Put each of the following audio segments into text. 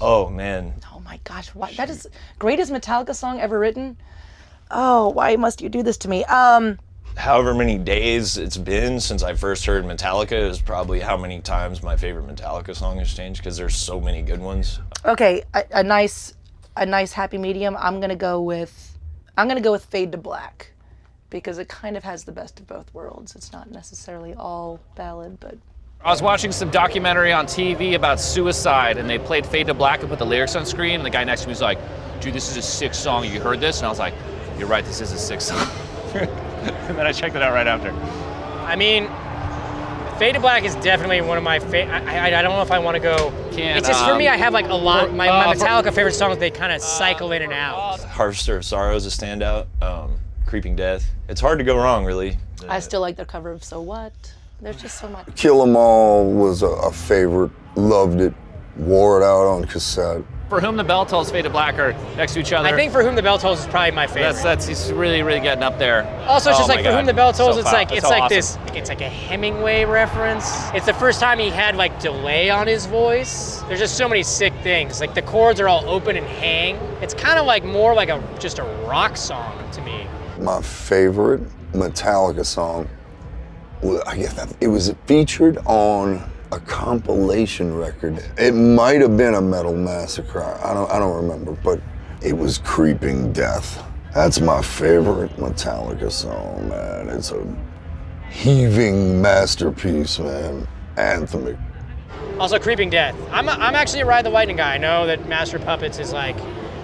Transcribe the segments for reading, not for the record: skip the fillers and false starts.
Oh man. Oh my gosh, why, that is greatest Metallica song ever written. Oh, why must you do this to me? However many days it's been since I first heard Metallica is probably how many times my favorite Metallica song has changed, because there's so many good ones. Okay, a nice happy medium. I'm gonna go with Fade to Black, because it kind of has the best of both worlds. It's not necessarily all ballad, but I was watching some documentary on TV about suicide, and they played Fade to Black and put the lyrics on screen, and the guy next to me was like, dude, this is a sick song, you heard this? And I was like, you're right, this is a sick song. And then I checked it out right after. I mean, Fade to Black is definitely one of my favorite. I don't know if I want to go. It's just for me, I have like a lot. My Metallica favorite songs, they kind of cycle in and out. Harvester of Sorrow is a standout. Creeping Death. It's hard to go wrong, really. I still like their cover of So What. There's just so much. Kill 'Em All was a favorite. Loved it. Wore it out on cassette. For Whom the Bell Tolls, Fade to Black are next to each other. I think For Whom the Bell Tolls is probably my favorite. He's really, really getting up there. Also, it's just like For Whom the Bell Tolls, it's like awesome. it's like a Hemingway reference. It's the first time he had like delay on his voice. There's just so many sick things. Like the chords are all open and hang. It's kind of like more like just a rock song to me. My favorite Metallica song, I guess it was featured on a compilation record. It might have been a Metal Massacre. I don't remember, but it was Creeping Death. That's my favorite Metallica song, man. It's a heaving masterpiece, man. Anthemic. Also, Creeping Death. I'm actually a Ride the Lightning guy. I know that Master of Puppets is like,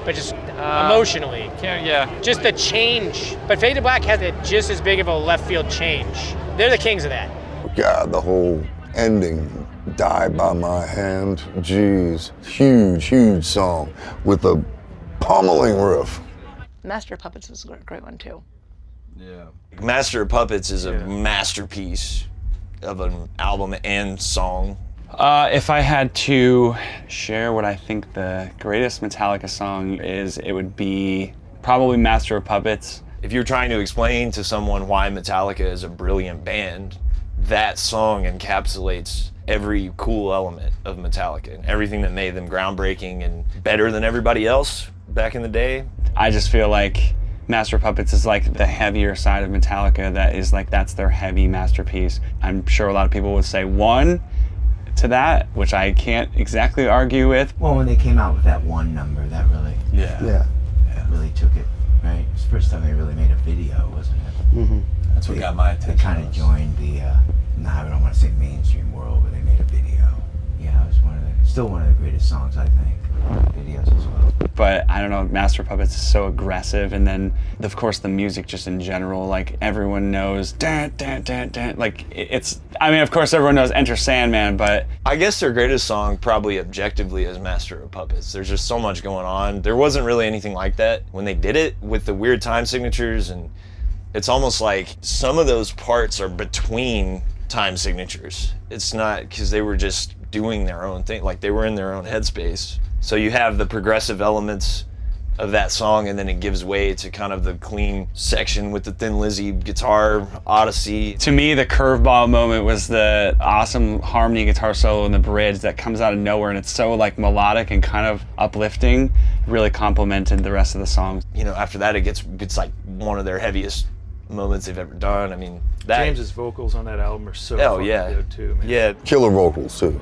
but just emotionally. Yeah. Just the change. But Fade to Black has just as big of a left field change. They're the kings of that. God, the whole ending, Die by My Hand, jeez. Huge song with a pummeling riff. Master of Puppets was a great one too. Yeah. Master of Puppets is a masterpiece of an album and song. If I had to share what I think the greatest Metallica song is, it would be probably Master of Puppets. If you're trying to explain to someone why Metallica is a brilliant band, that song encapsulates every cool element of Metallica and everything that made them groundbreaking and better than everybody else back in the day. I just feel like Master of Puppets is like the heavier side of Metallica. That's their heavy masterpiece. I'm sure a lot of people would say one to that, which I can't exactly argue with. Well, when they came out with that one number, that really really took it, right? It's the first time they really made a video, wasn't it? Mm-hmm. That's what got my attention. They kind of joined the, I don't want to say mainstream world, but they made a video. Yeah, it was still one of the greatest songs, I think. Videos as well. But I don't know, Master of Puppets is so aggressive, and then of course the music just in general, like everyone knows, like of course everyone knows Enter Sandman, but I guess their greatest song probably objectively is Master of Puppets. There's just so much going on. There wasn't really anything like that when they did it with the weird time signatures, and it's almost like some of those parts are between time signatures. It's not because they were just doing their own thing, like they were in their own headspace. So you have the progressive elements of that song, and then it gives way to kind of the clean section with the Thin Lizzy guitar odyssey. To me, the curveball moment was the awesome harmony guitar solo in the bridge that comes out of nowhere, and it's so like melodic and kind of uplifting, really complemented the rest of the songs. You know, after that it gets like one of their heaviest moments they've ever done. I mean, that James's vocals on that album are so good too, man. Yeah. Killer vocals too.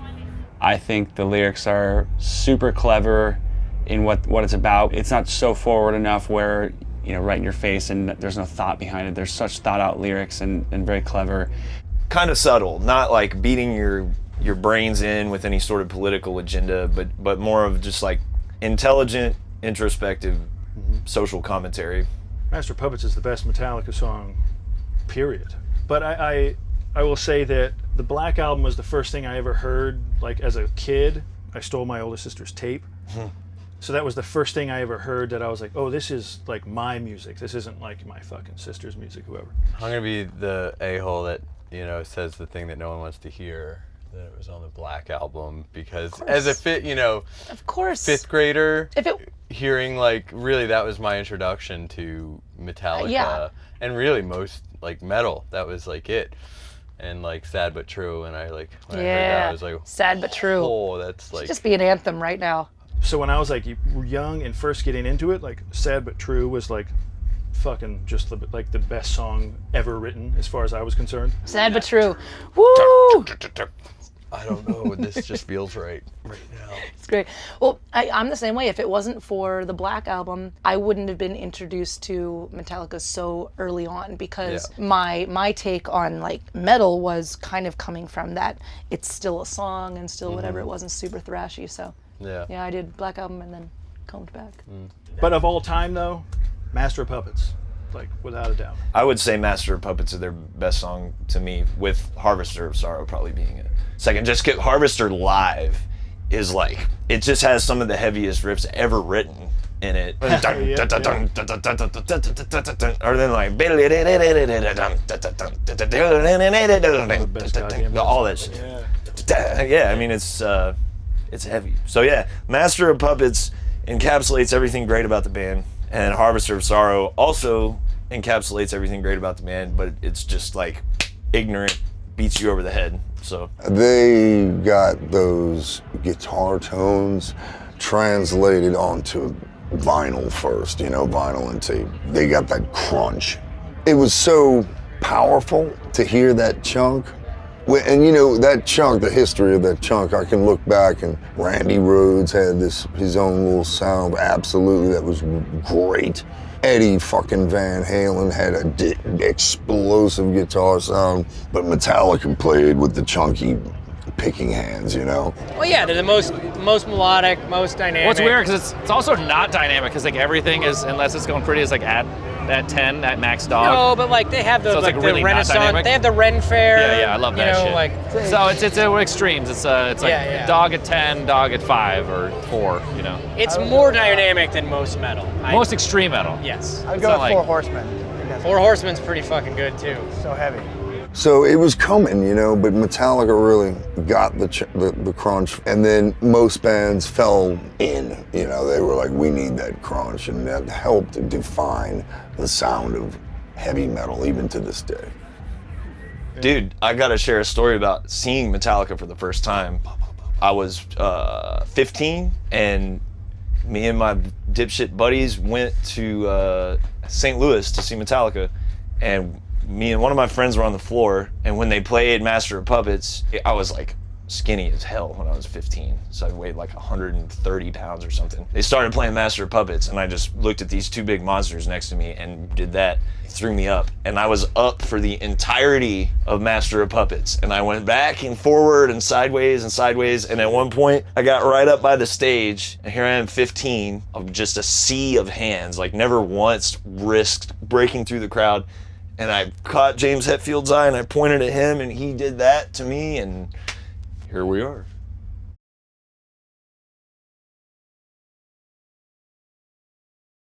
I think the lyrics are super clever in what it's about. It's not so forward enough where, right in your face and there's no thought behind it. There's such thought out lyrics and very clever. Kind of subtle, not like beating your brains in with any sort of political agenda, but more of just like intelligent, introspective, social commentary. Master of Puppets is the best Metallica song, period. But I will say that the Black Album was the first thing I ever heard, like as a kid. I stole my older sister's tape. So that was the first thing I ever heard that I was like, oh, this is like my music. This isn't like my fucking sister's music, whoever. I'm gonna be the a-hole that, says the thing that no one wants to hear, that it was on the Black Album, because as a of course, fifth grader, hearing like, really that was my introduction to Metallica, and really most like metal, that was like it. And like Sad But True, and I heard that, I was like, Sad But True. Oh, that's like, should just be an anthem right now. So when I was like young and first getting into it, like Sad But True was like fucking just like the best song ever written as far as I was concerned. Sad But True. Woo! I don't know. This just feels right now. It's great. Well, I'm the same way. If it wasn't for the Black Album, I wouldn't have been introduced to Metallica so early on, because my take on like metal was kind of coming from that. It's still a song and still whatever. It wasn't super thrashy. So yeah, I did Black Album and then combed back. But of all time though, Master of Puppets, like without a doubt. I would say Master of Puppets is their best song to me, with Harvester of Sorrow probably being it. Second, just get Harvester live is like, it just has some of the heaviest riffs ever written in it. Or then like all that shit. Yeah, I mean it's heavy. So yeah, Master of Puppets encapsulates everything great about the band, and Harvester of Sorrow also encapsulates everything great about the band, but it's just like ignorant, beats you over the head. So they got those guitar tones translated onto vinyl first, vinyl and tape. They got that crunch. It was so powerful to hear that chunk. And that chunk, the history of that chunk, I can look back and Randy Rhoads had his own little sound, absolutely, that was great. Eddie fucking Van Halen had a explosive guitar sound, but Metallica played with the chunky picking hands, Well, yeah, they're the most melodic, most dynamic. What's weird, because it's also not dynamic, because like everything is, unless it's going pretty, is like at 10, at max dog. No, but like they have the So it's, like, really the not Renaissance. dynamic? They have the Ren Fair. Yeah, I love that shit. Like, so it's extremes. It's like dog at 10, dog at 5 or 4. It's more dynamic than most metal. Most extreme metal. Yes. I'd It's go not with like- Four Horsemen. Four Horsemen's pretty fucking good too. So heavy. So it was coming, but Metallica really got the crunch, and then most bands fell in. They were like, we need that crunch, and that helped define the sound of heavy metal even to this day. dude, I gotta share a story about seeing Metallica for the first time. I was 15, and me and my dipshit buddies went to St. Louis to see Metallica, and me and one of my friends were on the floor, and when they played Master of Puppets, I was like skinny as hell when I was 15, so I weighed like 130 pounds or something. They started playing Master of Puppets, and I just looked at these two big monsters next to me and did that. It threw me up, and I was up for the entirety of Master of Puppets, and I went back and forward and sideways, and at one point I got right up by the stage, and here I am 15 of just a sea of hands, like never once risked breaking through the crowd. And I caught James Hetfield's eye and I pointed at him and he did that to me, and here we are.